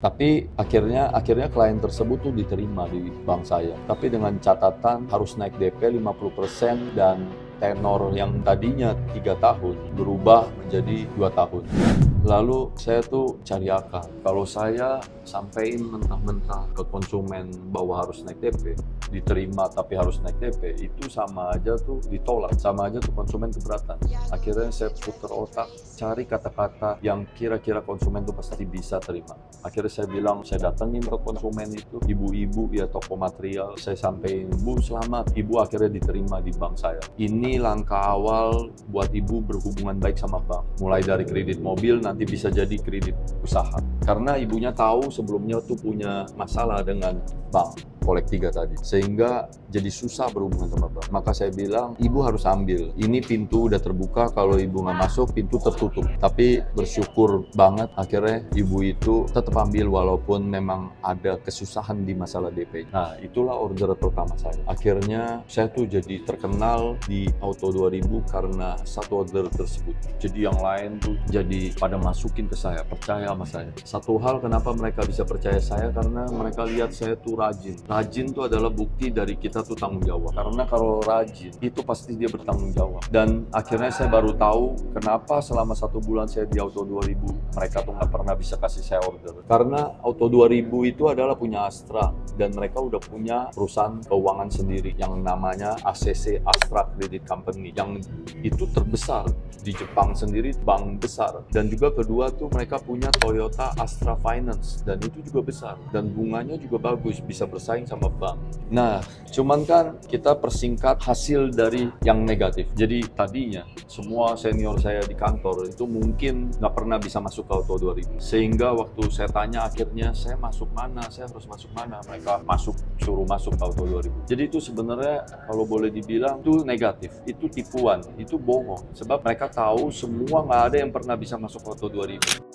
Tapi akhirnya klien tersebut tuh diterima di bank saya. Tapi dengan catatan harus naik DP 50% dan tenor yang tadinya 3 tahun berubah menjadi 2 tahun. Lalu saya tuh cari akal. Kalau saya sampein mentah-mentah ke konsumen bahwa harus naik DP, diterima tapi harus naik DP, itu sama aja tuh ditolak, sama aja tuh konsumen keberatan. Akhirnya saya putar otak, cari kata-kata yang kira-kira konsumen tuh pasti bisa terima. Akhirnya saya bilang, saya datengin ke konsumen itu, ibu-ibu ya toko material, saya sampein, Bu selamat, Ibu akhirnya diterima di bank saya. Ini langkah awal buat Ibu berhubungan baik sama bank. Mulai dari kredit mobil, nanti bisa jadi kredit usaha. Karena ibunya tahu sebelumnya tuh punya masalah dengan bank. Kolek 3 tadi, sehingga jadi susah berhubungan sama bank. Maka saya bilang, ibu harus ambil. Ini pintu udah terbuka, kalau ibu nggak masuk, pintu tertutup. Tapi bersyukur banget, akhirnya ibu itu tetap ambil walaupun memang ada kesusahan di masalah DP. Nah, itulah order pertama saya. Akhirnya saya tuh jadi terkenal di Auto 2000 karena satu order tersebut. Jadi yang lain tuh jadi pada masukin ke saya, percaya sama saya. Satu hal kenapa mereka bisa percaya saya, karena mereka lihat saya tuh rajin. Rajin itu adalah bukti dari kita tuh tanggung jawab. Karena kalau rajin, itu pasti dia bertanggung jawab. Dan akhirnya saya baru tahu kenapa selama 1 bulan saya di Auto 2000, mereka tuh nggak pernah bisa kasih saya order. Karena Auto 2000 itu adalah punya Astra. Dan mereka udah punya perusahaan keuangan sendiri yang namanya ACC, Astra Credit Company. Yang itu terbesar di Jepang sendiri, bank besar. Dan juga kedua tuh mereka punya Toyota Astra Finance. Dan itu juga besar. Dan bunganya juga bagus, bisa bersaing sama bank. Nah, cuman kan kita persingkat hasil dari yang negatif. Jadi tadinya semua senior saya di kantor itu mungkin nggak pernah bisa masuk ke Auto 2000. Sehingga waktu saya tanya akhirnya saya masuk mana, saya harus masuk mana, mereka suruh masuk ke Auto 2000. Jadi itu sebenarnya kalau boleh dibilang itu negatif, itu tipuan, itu bohong. Sebab mereka tahu semua nggak ada yang pernah bisa masuk ke Auto 2000.